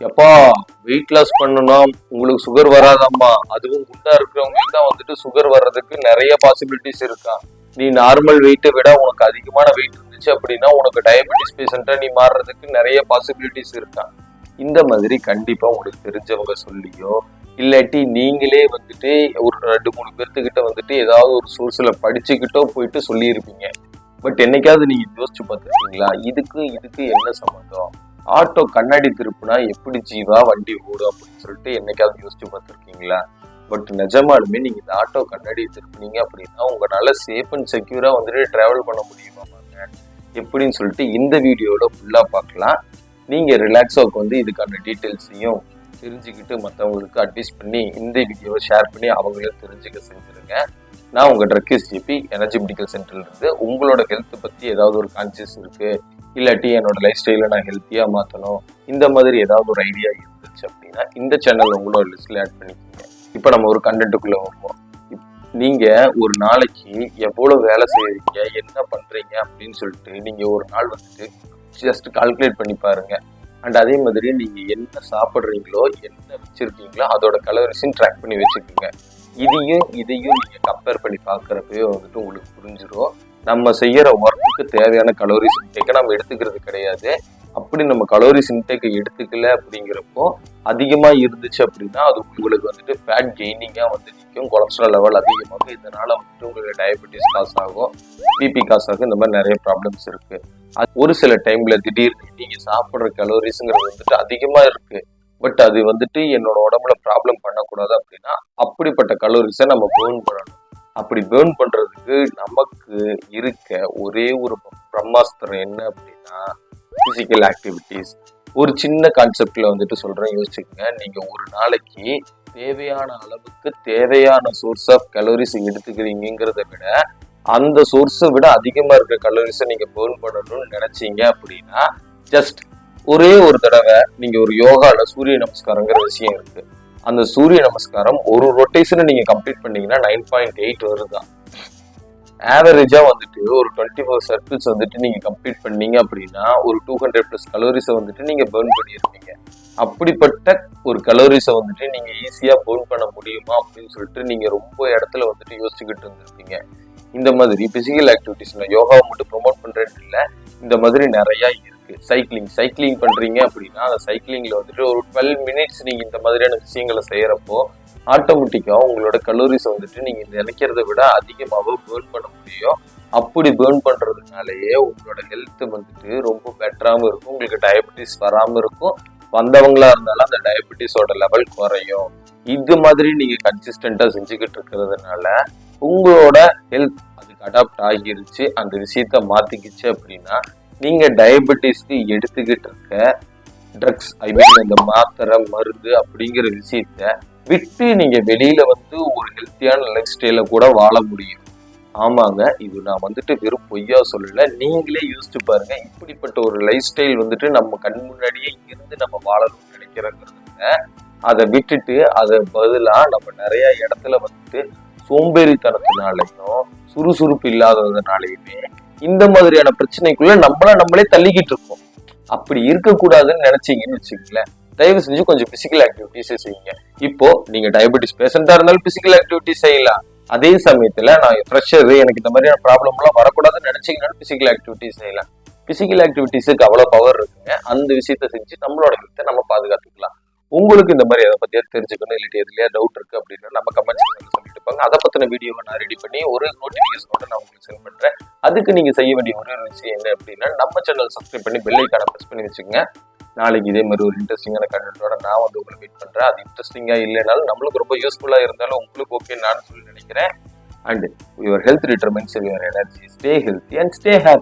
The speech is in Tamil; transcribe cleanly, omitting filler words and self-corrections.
எப்பா வெயிட் லாஸ் பண்ணணும்னா உங்களுக்கு சுகர் வராதம்மா, அதுவும் குண்டா இருக்கிறவங்களுக்கு தான் வந்துட்டு சுகர் வர்றதுக்கு நிறைய பாசிபிலிட்டிஸ் இருக்கா. நீ நார்மல் வெயிட்டை விட உனக்கு அதிகமான வெயிட் இருந்துச்சு அப்படின்னா உனக்கு டயபெட்டிஸ் பேஷண்டா நீ மாறுறதுக்கு நிறைய பாசிபிலிட்டிஸ் இருக்கா. இந்த மாதிரி கண்டிப்பா உங்களுக்கு தெரிஞ்சவங்க சொல்லியோ இல்லாட்டி நீங்களே வந்துட்டு ஒரு 2-3 பேர்த்துக்கிட்ட வந்துட்டு ஏதாவது ஒரு சோர்ஸ்ல படிச்சுக்கிட்டோ போயிட்டு சொல்லியிருப்பீங்க. பட் என்னைக்காவது நீங்க யோசிச்சு பார்த்துருக்கீங்களா, இதுக்கு இதுக்கு என்ன சம்மந்தம்? ஆட்டோ கண்ணாடி திருப்புனா எப்படி ஜீவா வண்டி ஓடும் அப்படின்னு சொல்லிட்டு என்னைக்காவது யோசிச்சு பார்த்துருக்கீங்களா? பட் நிஜமாலுமே நீங்க இந்த ஆட்டோ கண்ணாடி திருப்பினீங்க அப்படின்னா உங்களால சேஃப் அண்ட் செக்யூரா வந்துட்டு டிராவல் பண்ண முடியுமாங்க எப்படின்னு சொல்லிட்டு இந்த வீடியோல ஃபுல்லா பார்க்கலாம். நீங்க ரிலாக்ஸா உட்காந்து இதுக்கான டீட்டெயில்ஸையும் தெரிஞ்சுக்கிட்டு மற்றவங்களுக்கு அட்வைஸ் பண்ணி இந்த வீடியோவை ஷேர் பண்ணி அவங்களையும் தெரிஞ்சுக்க செஞ்சிருங்க. நான் உங்க ட்ரக்கிஸ் ஜிபி எனர்ஜி மெடிக்கல் சென்டர்ல இருந்து உங்களோட ஹெல்த் பத்தி ஏதாவது ஒரு கான்சியஸ் இருக்கு இல்லாட்டி என்னோட லைஃப் ஸ்டைல நான் ஹெல்த்தியா மாத்தணும் இந்த மாதிரி ஏதாவது ஒரு ஐடியா இருந்துச்சு அப்படின்னா இந்த சேனல் உங்களோட லிஸ்ட்ல ஆட் பண்ணிக்கோங்க. இப்போ நம்ம ஒரு கண்டென்ட்டுக்குள்ள வருவோம். நீங்க ஒரு நாளைக்கு எவ்வளவு வேலை செய்யறீங்க என்ன பண்றீங்க அப்படின்னு சொல்லிட்டு நீங்க ஒரு நாள் வந்துட்டு ஜஸ்ட் கால்குலேட் பண்ணி பாருங்க. அண்ட் அதே மாதிரி நீங்க என்ன சாப்பிட்றீங்களோ என்ன வச்சிருக்கீங்களோ அதோட கலோரிஸையும் ட்ராக் பண்ணி வச்சுக்கோங்க. இதையும் நீங்க கம்பேர் பண்ணி பார்க்கறப்பவே வந்துட்டு உங்களுக்கு புரிஞ்சிடும். நம்ம செய்யற ஒர்க்குக்கு தேவையான கலோரிஸ் இன்டேக்கை நம்ம எடுத்துக்கிறது கிடையாது. அப்படி நம்ம கலோரிஸ் இன்டேக்கை எடுத்துக்கல அப்படிங்கிறப்போ அதிகமா இருந்துச்சு அப்படின்னா அது உங்களுக்கு வந்துட்டு ஃபேட் கெய்னிங்கா வந்து நிற்கும், கொலஸ்ட்ரால் லெவல் அதிகமாகும். இதனால வந்துட்டு உங்களுக்கு டயபெட்டிஸ் காஸ் ஆகும், பிபி காஸ் ஆகும். இந்த மாதிரி நிறைய ப்ராப்ளம்ஸ் இருக்கு. அது ஒரு சில டைம்ல திடீர்னு நீங்க சாப்பிட்ற கலோரிஸ்ங்கிறது வந்துட்டு அதிகமா இருக்கு, பட் அது வந்துட்டு என்னோட உடம்புல ப்ராப்ளம் பண்ணக்கூடாது அப்படின்னா அப்படிப்பட்ட கலோரிஸை நம்ம பேர்ன் பண்ணணும். அப்படி பேர்ன் பண்றதுக்கு நமக்கு இருக்க ஒரே ஒரு பிரம்மாஸ்திரம் என்ன அப்படின்னா பிசிக்கல் ஆக்டிவிட்டிஸ். ஒரு சின்ன கான்செப்ட்ல வந்துட்டு சொல்றேன், யோசிச்சுக்கோங்க. நீங்க ஒரு நாளைக்கு தேவையான அளவுக்கு தேவையான சோர்ஸ் ஆஃப் கலோரிஸ் எடுத்துக்கிறீங்கிறத விட அந்த சோர்ஸை விட அதிகமா இருக்க கலோரிஸை நீங்க பேர்ன் பண்ணணும்னு நினைச்சீங்க அப்படின்னா ஜஸ்ட் ஒரே ஒரு தடவை நீங்க ஒரு யோகால சூரிய நமஸ்காரங்கிற விஷயம் இருக்கு. அந்த சூரிய நமஸ்காரம் ஒரு ரொட்டேஷனை நீங்க கம்ப்ளீட் பண்ணீங்கன்னா 9.8 வருதான். ஆவரேஜா வந்துட்டு ஒரு 24 சர்க்கிள்ஸ் வந்துட்டு நீங்க கம்ப்ளீட் பண்ணீங்க அப்படின்னா ஒரு 200+ கலோரிஸை வந்துட்டு நீங்க பேர்ன் பண்ணியிருப்பீங்க. அப்படிப்பட்ட ஒரு கலோரிஸை வந்துட்டு நீங்க ஈஸியா பேர்ன் பண்ண முடியுமா அப்படின்னு சொல்லிட்டு நீங்க ரொம்ப இடத்துல வந்துட்டு யோசிச்சுக்கிட்டு இருந்திருப்பீங்க. இந்த மாதிரி பிசிக்கல் ஆக்டிவிட்டிஸ்ல யோகாவை மட்டும் ப்ரொமோட் பண்றேன்னு இல்லை, இந்த மாதிரி நிறைய இருக்கு. சைக்கிளிங் பண்றீங்க அப்படின்னா அந்த சைக்கிளிங்ல வந்துட்டு ஒரு 12 மினிட்ஸ் நீங்க இந்த மாதிரியான விஷயங்களை செய்யறப்போ ஆட்டோமேட்டிக்கா உங்களோட கலோரிஸ் வந்துட்டு நீங்க நினைக்கிறத விட அதிகமாகவே பேர்ன் பண்ண முடியும். அப்படி பேர்ன் பண்றதுனாலயே உங்களோட ஹெல்த் வந்துட்டு ரொம்ப பெட்டராகவும் இருக்கும், உங்களுக்கு டயபெட்டிஸ் வராம இருக்கும். வந்தவங்களா இருந்தாலும் அந்த டயபெட்டிஸோட லெவல் குறையும். இது மாதிரி நீங்க கன்சிஸ்டண்டா செஞ்சுக்கிட்டு இருக்கிறதுனால உங்களோட ஹெல்த் அதுக்கு அடாப்ட் ஆகிருச்சு, அந்த விஷயத்த மாத்திக்கிச்சு அப்படின்னா நீங்க டயபெட்டிஸ்க்கு எடுத்துக்கிட்டு இருக்க ட்ரக்ஸ் இந்த மாத்திரை மருந்து அப்படிங்கிற விஷயத்த விட்டு நீங்க வெளியில வந்து ஒரு ஹெல்த்தியான லைஃப் ஸ்டைல கூட வாழ முடியும். ஆமாங்க, இது நான் வந்துட்டு வெறும் பொய்யா சொல்லல, நீங்களே யோசிச்சு பாருங்க. இப்படிப்பட்ட ஒரு லைஃப் ஸ்டைல் வந்துட்டு நம்ம கண் முன்னாடியே இருந்து நம்ம வாழணும்னு நினைக்கிறோங்கிறத அதை விட்டுட்டு அதை பதிலா நம்ம நிறைய இடத்துல வந்துட்டு சோம்பேறித்தனத்தினாலையும் சுறுசுறுப்பு இல்லாததுனாலையுமே இந்த மாதிரியான பிரச்சனைக்குள்ள நம்மளே தள்ளிக்கிட்டு இருக்கோம். அப்படி இருக்கக்கூடாதுன்னு நினைச்சீங்கன்னு வச்சுக்கங்களேன், தயவு செஞ்சு கொஞ்சம் பிசிக்கல் ஆக்டிவிட்டிஸே செய்யுங்க. இப்போ நீங்க டயபெட்டிஸ் பேஷண்டா இருந்தாலும் பிசிக்கல் ஆக்டிவிட்டிஸ் செய்யலாம். அதே சமயத்துல நான் ஃப்ரெஷர் எனக்கு இந்த மாதிரியான ப்ராப்ளம் எல்லாம் வரக்கூடாதுன்னு நினைச்சீங்கன்னாலும் பிசிக்கல் ஆக்டிவிட்டிஸ் செய்யலாம். பிசிக்கல் ஆக்டிவிட்டிஸுக்கு அவ்வளவு பவர் இருக்குங்க. அந்த விஷயத்த செஞ்சு நம்மளோட ஹெல்த்தை நம்ம பாதுகாத்துக்கலாம். உங்களுக்கு இந்த மாதிரி அதை பத்தியா தெரிஞ்சுக்கணும் இல்லாட்டி எதுலயா டவுட் இருக்கு அப்படின்னா நம்ம கமெண்ட் செக்ஷன்ல சொல்லிட்டு இருப்பாங்க. அதை பத்தின வீடியோவை நான் ரெடி பண்ணி ஒரு நோட்டிபிகேஷனோட நான் உங்களுக்கு சென்ட் பண்றேன். அதுக்கு நீங்க செய்ய வேண்டிய ஒரே ஒரு விஷயம் என்ன அப்படின்னா நம்ம சேனல் சப்ஸ்கிரைப் பண்ணி பெல் ஐகானை பிரஸ் பண்ணி வச்சுக்கோங்க. நாளைக்கு இதே மாதிரி ஒரு இன்ட்ரெஸ்டிங்கான கண்டென்ட்டோட நான் வந்து உங்களை மீட் பண்றேன். அது இன்ட்ரெஸ்டிங்கா இல்லைனாலும் நம்மளுக்கு ரொம்ப யூஸ்ஃபுல்லா இருந்தாலும் உங்களுக்கு ஓகே நான் சொல்லி நினைக்கிறேன். And your health determines your energy. Stay healthy and stay happy.